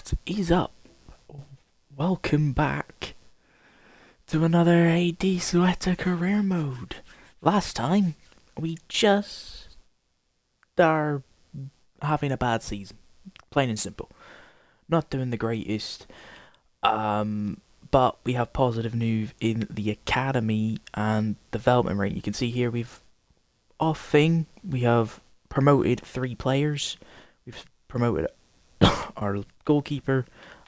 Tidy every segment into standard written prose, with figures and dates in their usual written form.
What is up? Welcome back to another AD Ceuta career mode. Last time, we just are having a bad season. Plain and simple. Not doing the greatest. But we have positive news in the academy and development rate. You can see here we have promoted 3 players. We've promoted our goalkeeper,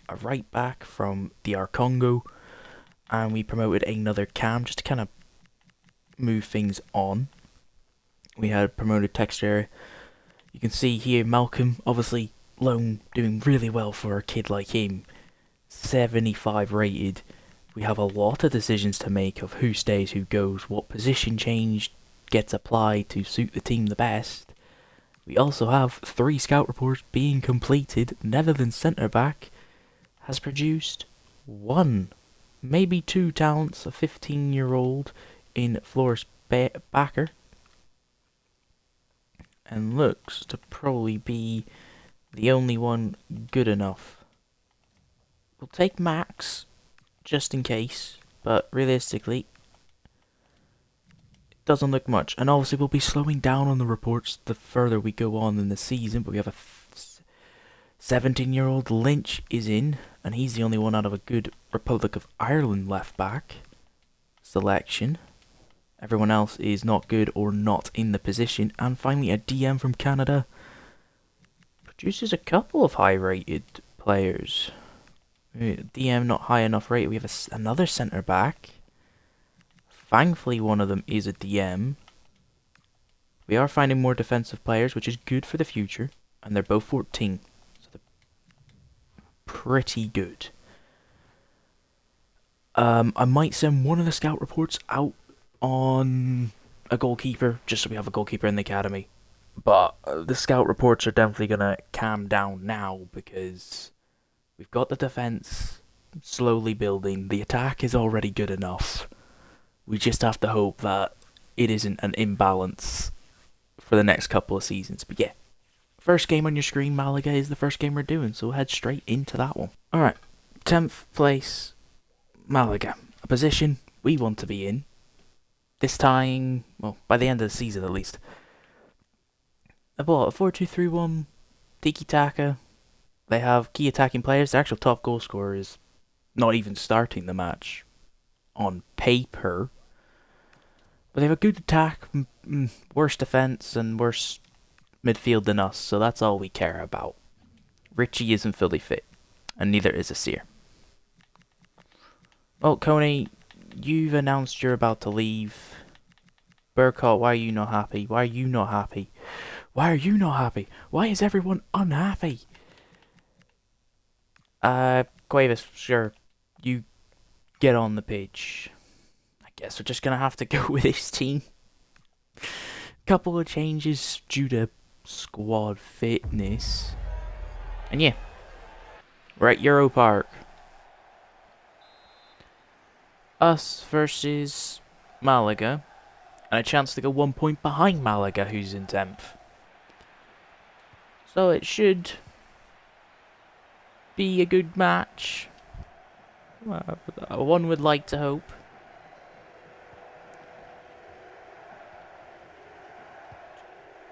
a right back from the Congo, and we promoted another cam just to kind of move things on. We had promoted texture. You can see here Malcolm, obviously loan, doing really well for a kid like him. 75 rated. We have a lot of decisions to make of who stays, who goes, what position change gets applied to suit the team the best. We also have 3 scout reports being completed. Netherlands centre back has produced 1, maybe 2 talents, a 15-year-old in Floris Bakker, and looks to probably be the only one good enough. We'll take Max, just in case, but realistically, it doesn't look much. And obviously we'll be slowing down on the reports the further we go on in the season, but we have a 17-year-old Lynch is in, and he's the only one out of a good Republic of Ireland left back selection. Everyone else is not good or not in the position. And finally, a DM from Canada produces a couple of high-rated players. DM not high enough rated. We have another centre back. Thankfully, one of them is a DM. We are finding more defensive players, which is good for the future, and they're both 14. Pretty good. I might send one of the scout reports out on a goalkeeper, just so we have a goalkeeper in the academy. But the scout reports are definitely going to calm down now, because we've got the defense slowly building. The attack is already good enough. We just have to hope that it isn't an imbalance for the next couple of seasons. But yeah. First game on your screen, Malaga, is the first game we're doing, so we'll head straight into that one. Alright, 10th place, Malaga. A position we want to be in. This time, well, by the end of the season at least. A 4-2-3-1, tiki-taka. They have key attacking players. The actual top goal scorer is not even starting the match on paper. But they have a good attack, worse defense, and worse midfield than us, so that's all we care about. Richie isn't fully fit, and neither is Asir. Well, Coney, you've announced you're about to leave. Burkott, why are you not happy? Why are you not happy? Why are you not happy? Why is everyone unhappy? Cuevas, sure, you get on the pitch. I guess we're just gonna have to go with this team. Couple of changes due to squad fitness. And yeah, we're at Euro Park. Us versus Malaga. And a chance to go 1 point behind Malaga, who's in 10th. So it should be a good match. One would like to hope.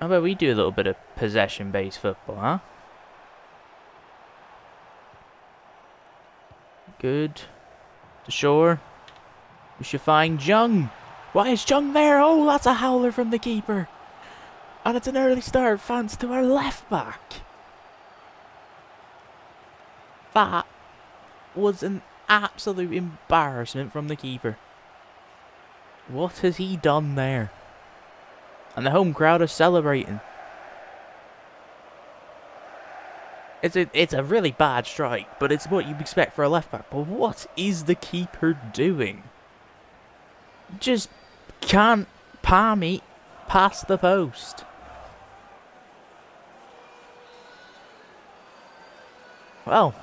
How about we do a little bit of possession-based football, huh? Good. To shore. We should find Jung. Why is Jung there? Oh, that's a howler from the keeper. And it's an early start, thanks to our left back. That was an absolute embarrassment from the keeper. What has he done there? And the home crowd are celebrating. It's a really bad strike, but it's what you'd expect for a left back. But what is the keeper doing? Just can't palm it past the post. Well,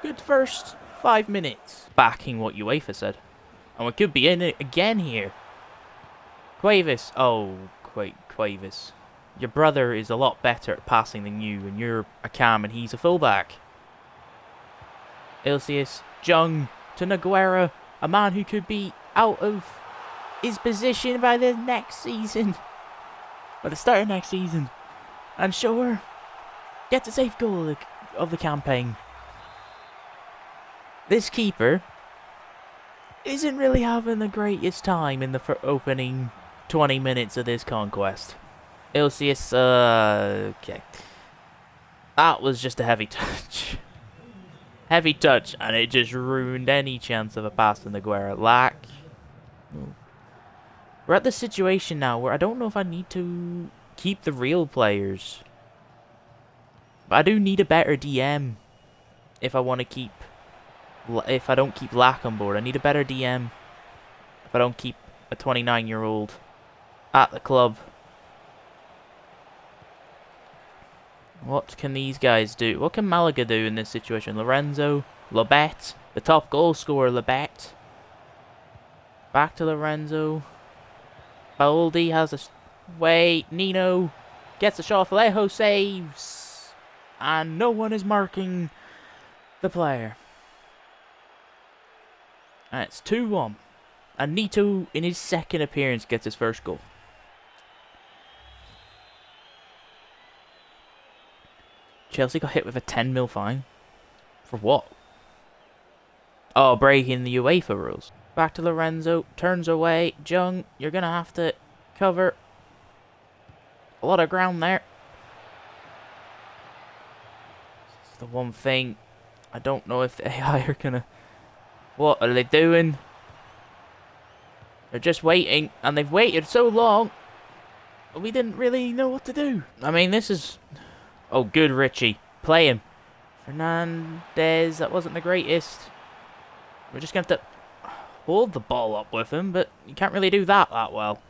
good first 5 minutes. Backing what UEFA said. And we could be in it again here. Cuevas. Oh, Cuevas. Your brother is a lot better at passing than you, and you're a cam and he's a fullback. Ilcius, Jung to Naguera, a man who could be out of his position by the next season. By the start of next season. And sure, gets a safe goal of the campaign. This keeper isn't really having the greatest time in the opening 20 minutes of this conquest. Ilcius, okay. That was just a heavy touch. Heavy touch, and it just ruined any chance of a pass to Naguera. We're at the situation now where I don't know if I need to keep the real players. But I do need a better DM if I want to keep... If I don't keep Lack on board. I need a better DM if I don't keep a 29-year-old at the club. What can these guys do? What can Malaga do in this situation? Lorenzo, Lobet, the top goal scorer, Lobet. Back to Lorenzo. Baldi has a... Wait, Nino gets a shot. Vallejo saves. And no one is marking the player. And it's 2-1. And Nito, in his second appearance, gets his first goal. Chelsea got hit with a 10 mil fine. For what? Oh, breaking the UEFA rules. Back to Lorenzo. Turns away. Jung, you're going to have to cover a lot of ground there. It's the one thing. I don't know if the AI are going to... What are they doing? They're just waiting. And they've waited so long. We didn't really know what to do. I mean, this is... Oh, good, Richie. Play him. Fernandez, that wasn't the greatest. We're just going to have to hold the ball up with him, but you can't really do that well.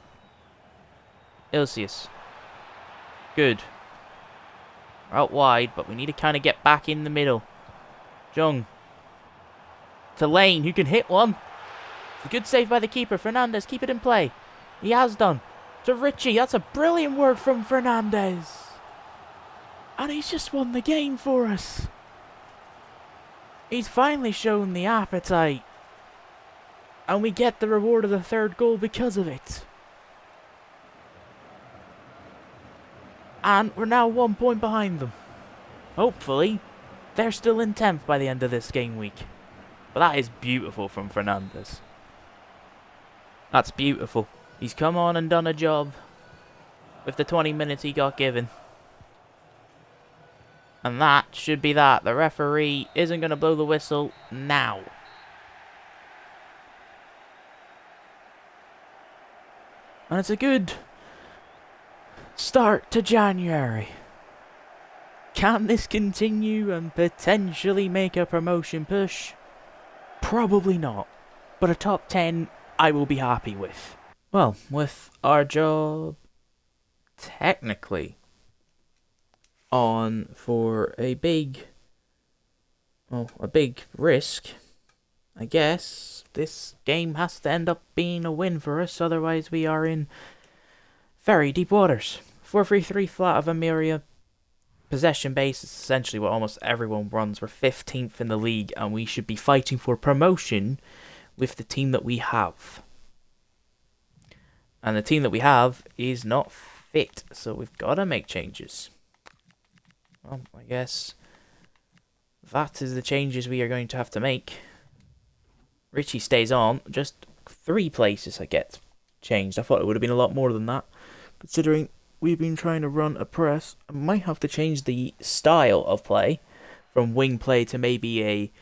Ilcius. Good. We're out wide, but we need to kind of get back in the middle. Jung. To Lane, who can hit one. It's a good save by the keeper. Fernandez, keep it in play. He has done. To Richie, that's a brilliant work from Fernandez. And he's just won the game for us. He's finally shown the appetite. And we get the reward of the third goal because of it. And we're now 1 point behind them. Hopefully, they're still in 10th by the end of this game week. But that is beautiful from Fernandez. That's beautiful. He's come on and done a job with the 20 minutes he got given. And that should be that. The referee isn't going to blow the whistle now. And it's a good start to January. Can this continue and potentially make a promotion push? Probably not. But a top 10 I will be happy with. Well, with our job technically on for a big risk, I guess this game has to end up being a win for us, otherwise we are in very deep waters. 4-3-3 flat of Emiria. Possession base is essentially what almost everyone runs. We're 15th in the league and we should be fighting for promotion with the team that we have. And the team that we have is not fit, so we've got to make changes. Well, I guess that is the changes we are going to have to make. Richie stays on. Just 3 places I get changed. I thought it would have been a lot more than that, considering we've been trying to run a press. I might have to change the style of play from wing play to maybe a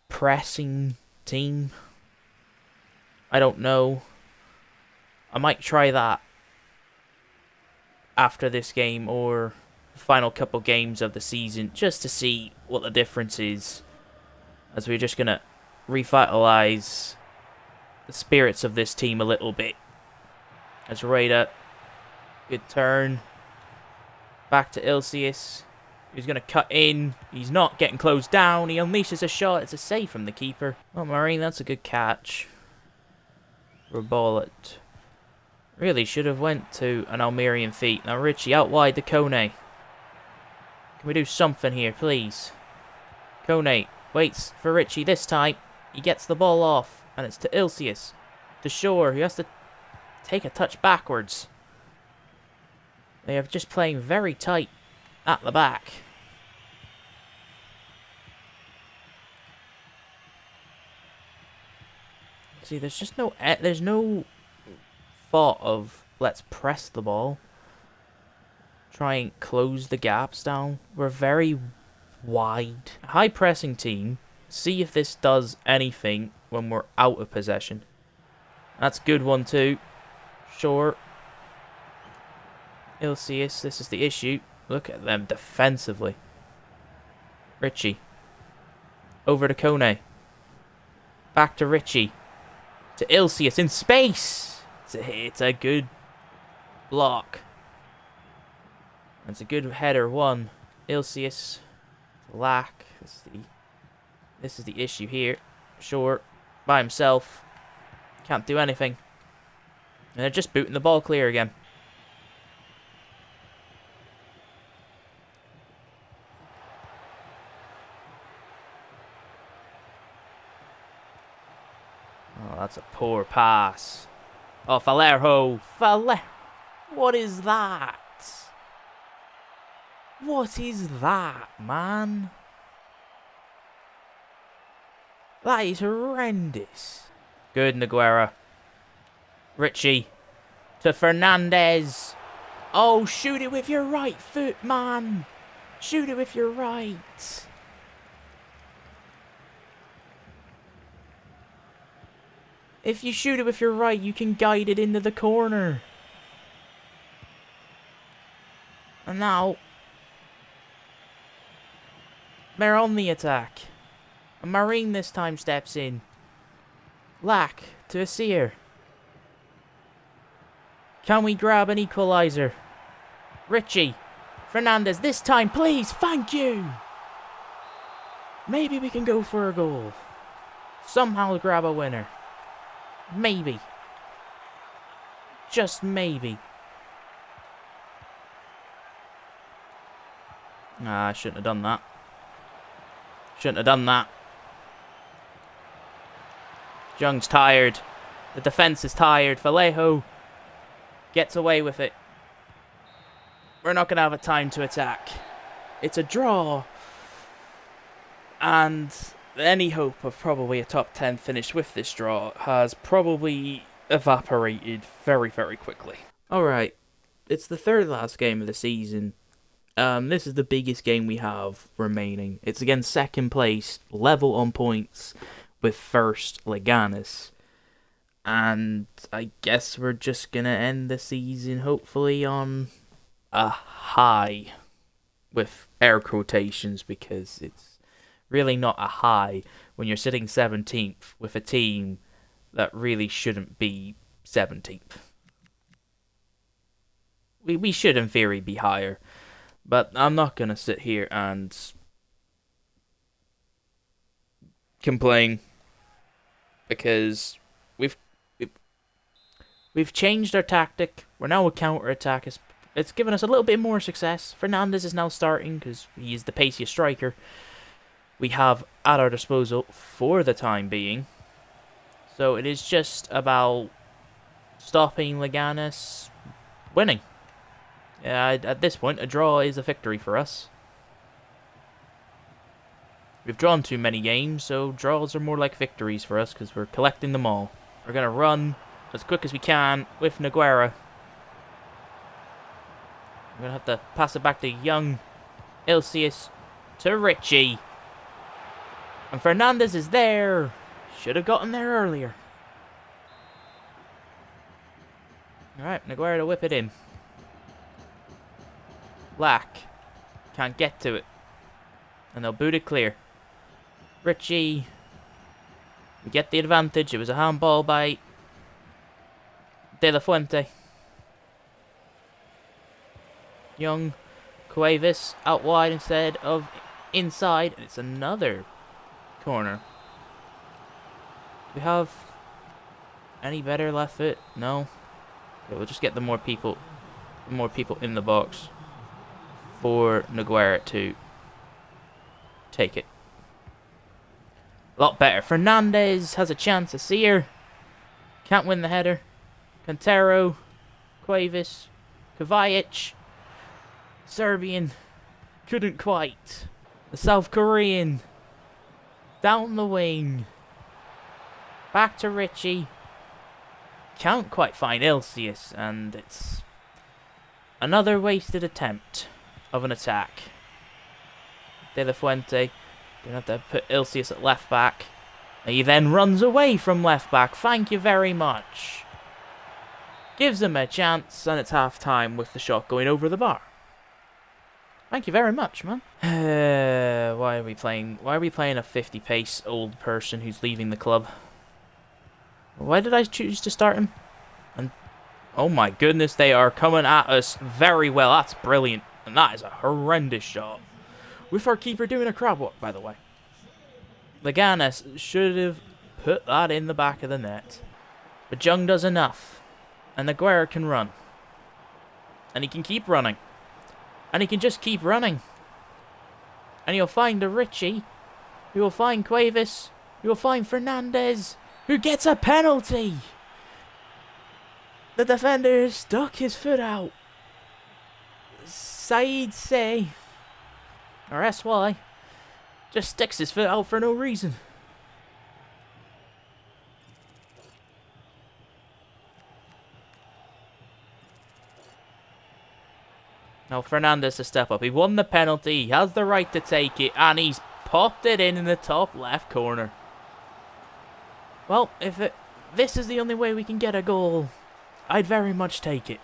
pressing team. I don't know. I might try that after this game or final couple games of the season, just to see what the difference is, as we're just going to revitalize the spirits of this team a little bit. As Rada, good turn, back to Ilcius, who's going to cut in. He's not getting closed down. He unleashes a shot. It's a save from the keeper. Oh, Marine, that's a good catch. Rebollet really should have went to an Almerian feet. Now Richie out wide to Kone. Can we do something here, please? Kone Waits for Richie this time. He gets the ball off, and it's to Ilcius. To Shore, who has to take a touch backwards. They are just playing very tight at the back. See, there's just there's no thought of let's press the ball. Try and close the gaps down. We're very wide. High pressing team. See if this does anything when we're out of possession. That's a good one too. Sure. Ilcius, this is the issue. Look at them defensively. Richie. Over to Kone. Back to Richie. To Ilcius in space. It's a good block. It's a good header one. Ilcius. Lack. This is the issue here. Sure. By himself. Can't do anything. And they're just booting the ball clear again. Oh, that's a poor pass. Oh, Valero. What is that? What is that, man? That is horrendous. Good, Naguera. Richie. To Fernandez. Oh, shoot it with your right foot, man. Shoot it with your right. If you shoot it with your right, you can guide it into the corner. And now, they're on the attack. And Marine this time steps in. Lack to Asir. Can we grab an equaliser? Richie. Fernandez this time, please. Thank you. Maybe we can go for a goal. Somehow grab a winner. Maybe. Just maybe. Ah, I shouldn't have done that. Shouldn't have done that. Jung's tired. The defense is tired. Vallejo gets away with it. We're not going to have a time to attack. It's a draw. And any hope of probably a top 10 finish with this draw has probably evaporated very, very quickly. Alright, it's the third last game of the season. This is the biggest game we have remaining. It's against second place, level on points with first Leganes. And I guess we're just going to end the season hopefully on a high, with air quotations, because it's really not a high when you're sitting 17th with a team that really shouldn't be 17th. We should in theory be higher, but I'm not going to sit here and complain, because we've changed our tactic. We're now a counter-attack. It's given us a little bit more success. Fernandez is now starting because he is the paciest striker we have at our disposal for the time being. So it is just about stopping Leganes winning. At this point, a draw is a victory for us. We've drawn too many games, so draws are more like victories for us because we're collecting them all. We're going to run as quick as we can with Naguera. We're going to have to pass it back to young Ilcius to Richie. And Fernandez is there. Should have gotten there earlier. Alright, Naguera to whip it in. Lack. Can't get to it. And they'll boot it clear. Richie. We get the advantage. It was a handball by De La Fuente. Young Cuevas out wide instead of inside. And it's another corner. Do we have any better left foot? No. Okay, we'll just get the more people in the box for Naguera to take it. A lot better. Fernandez has a chance. Asir can't win the header. Cantero, Cuevas, Kovacic, Serbian couldn't quite. The South Korean down the wing. Back to Richie. Can't quite find Ilcius, and it's another wasted attempt of an attack. De La Fuente gonna have to put Ilcius at left back. He then runs away from left back. Thank you very much. Gives him a chance, and it's half time with the shot going over the bar. Thank you very much, man. Why are we playing a 50 pace old person who's leaving the club? Why did I choose to start him? And oh my goodness, they are coming at us very well. That's brilliant. And that is a horrendous shot. With our keeper doing a crab walk, by the way. Leganes should have put that in the back of the net. But Jung does enough. And Aguero can run. And he can keep running. And he can just keep running. And he'll find a Richie. He will find Cuevas. He will find Fernandez, who gets a penalty. The defender stuck his foot out. Said Say, or SY, just sticks his foot out for no reason. Now Fernandez to step up. He won the penalty. He has the right to take it. And he's popped it in the top left corner. Well, this is the only way we can get a goal, I'd very much take it.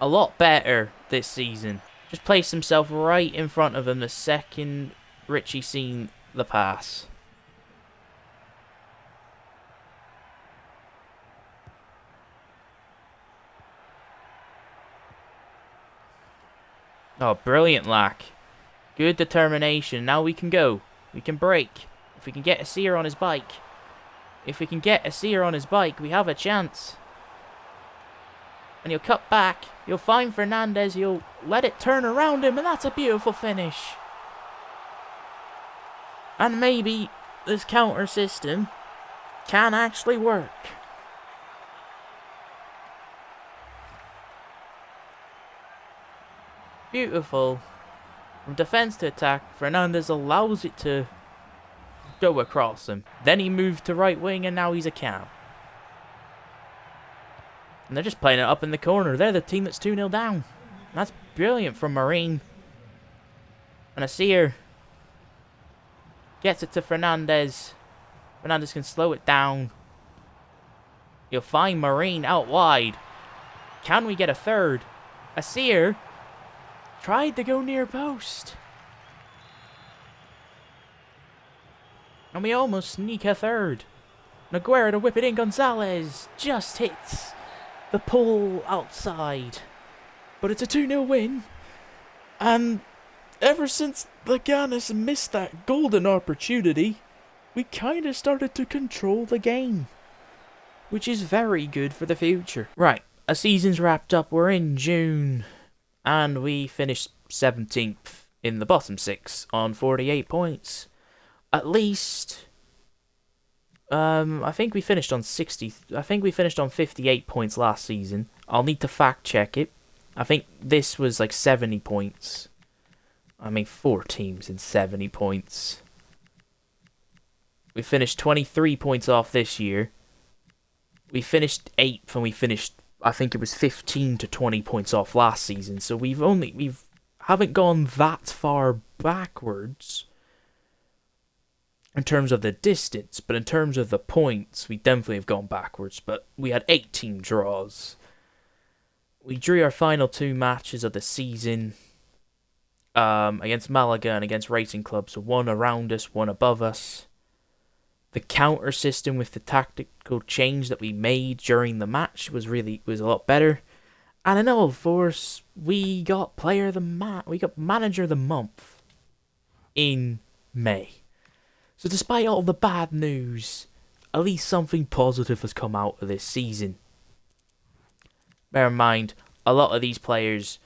A lot better this season. Just placed himself right in front of him the second Richie seen the pass. Oh, brilliant lack. Good determination. Now we can go. We can break. If we can get Asir on his bike. If we can get Asir on his bike, we have a chance. And he'll cut back. He'll find Fernandez. He'll let it turn around him. And that's a beautiful finish. And maybe this counter system can actually work. Beautiful. From defense to attack, Fernandez allows it to go across him. Then he moved to right wing and now he's a cam. And they're just playing it up in the corner. They're the team that's 2-0 down. That's brilliant from Marine. And Asir gets it to Fernandez. Fernandez can slow it down. You'll find Marine out wide. Can we get a third? Asir tried to go near post. And we almost sneak a third. Aguero to whip it in. Gonzalez just hits the pole outside. But it's a 2-0 win. And ever since Leganes missed that golden opportunity, we kind of started to control the game. Which is very good for the future. Right, a season's wrapped up. We're in June. And we finished 17th in the bottom 6 on 48 points. At least, I think we finished on 60. I think we finished on 58 points last season. I'll need to fact check it. I think this was like 70 points. I mean, 4 teams in 70 points. We finished 23 points off this year. We finished 8th and we finished, I think it was 15 to 20 points off last season. So we haven't gone that far backwards in terms of the distance, but in terms of the points, we definitely have gone backwards. But we had 18 draws. We drew our final 2 matches of the season against Malaga and against Racing Club. So one around us, one above us. The counter system with the tactical change that we made during the match was a lot better. And in all force, we got we got manager of the month in May. So despite all the bad news, at least something positive has come out of this season. Bear in mind, a lot of these players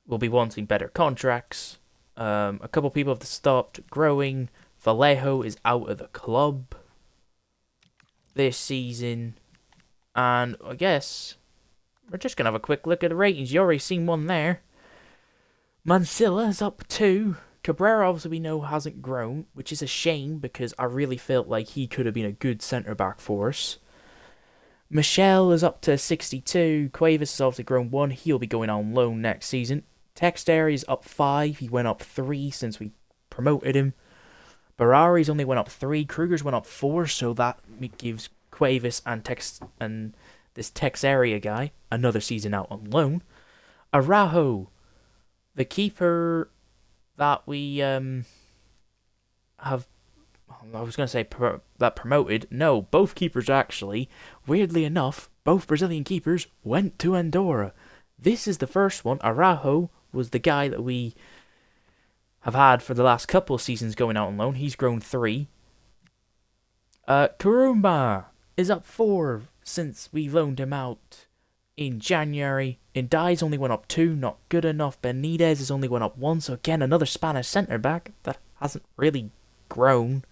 will be wanting better contracts. A couple people have stopped growing. Vallejo is out of the club this season. And I guess we're just going to have a quick look at the ratings. You already seen one there. Mansilla is up 2. Cabrera, obviously, we know hasn't grown, which is a shame because I really felt like he could have been a good centre-back for us. Michelle is up to 62. Cuevas has obviously grown 1. He'll be going on loan next season. Texter is up 5. He went up 3 since we promoted him. Barari's only went up 3. Kruger's went up 4, so that gives Cuevas and this Texeria guy another season out on loan. Araujo, the keeper that we have, I was going to say that promoted. No, both keepers actually. Weirdly enough, both Brazilian keepers went to Andorra. This is the first one. Araujo was the guy that we have had for the last couple of seasons going out on loan. He's grown 3. Kuruma is up 4 since we loaned him out in January. Indai's only went up 2, not good enough. Benitez has only went up 1, so again, another Spanish centre-back that hasn't really grown.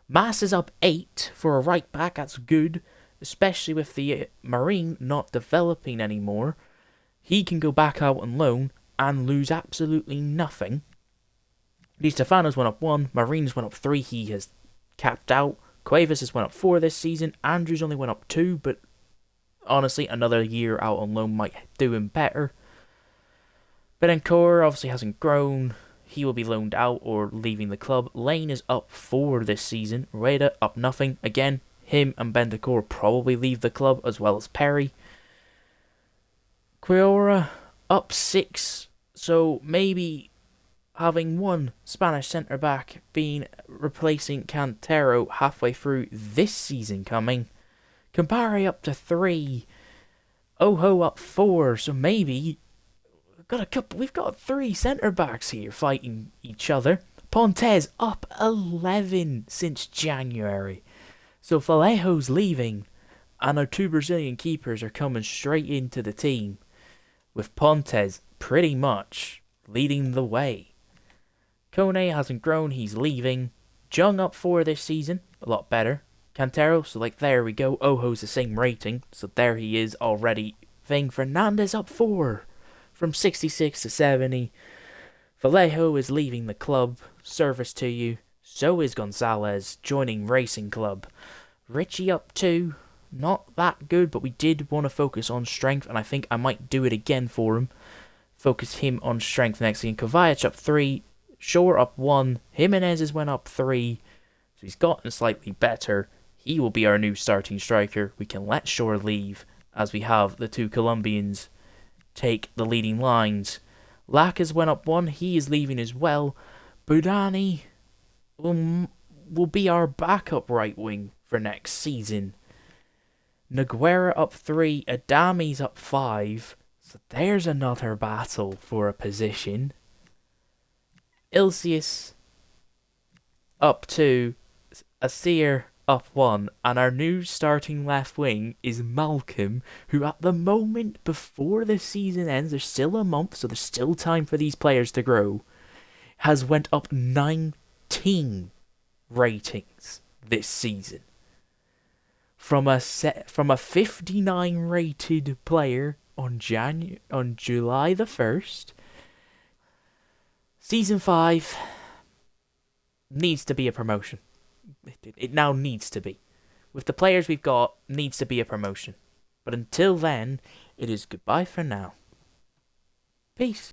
Mas is up 8 for a right-back, that's good, especially with the Marine not developing anymore. He can go back out on loan and lose absolutely nothing. Di Stefano's went up 1, Marine's went up 3, he has capped out. Cuevas has went up 4 this season, Andrews only went up 2, but honestly, another year out on loan might do him better. Betancourt obviously hasn't grown. He will be loaned out or leaving the club. Lane is up 4 this season. Rueda up nothing. Again, him and Betancourt probably leave the club as well as Perry. Quiora up 6. So maybe having one Spanish centre-back being replacing Cantero halfway through this season coming. Campari up to 3. Ojo up 4. So maybe we've got 3 centre-backs here fighting each other. Pontes up 11 since January. So Vallejo's leaving, and our 2 Brazilian keepers are coming straight into the team, with Pontes pretty much leading the way. Kone hasn't grown, he's leaving. Jung up 4 this season, a lot better. Cantero, so there we go. Ojo's the same rating, so there he is already. Fernandez up 4, from 66 to 70. Vallejo is leaving the club, service to you. So is Gonzalez, joining Racing Club. Richie up 2, not that good, but we did want to focus on strength, and I think I might do it again for him. Focus him on strength next season. Kovacic up 3, Shore up 1, Jimenez has went up 3, so he's gotten slightly better. He will be our new starting striker. We can let Shore leave, as we have the 2 Colombians take the leading lines. Lacas went up 1, he is leaving as well. Budani will be our backup right wing for next season. Noguera up 3, Adami's up 5, so there's another battle for a position. Ilcius up 2, Asir up 1, and our new starting left wing is Malcolm, who at the moment, before the season ends, there's still a month, so there's still time for these players to grow, has went up 19 ratings this season. From a 59 rated player on July the 1st. Season 5 needs to be a promotion. It now needs to be. With the players we've got, needs to be a promotion. But until then, it is goodbye for now. Peace.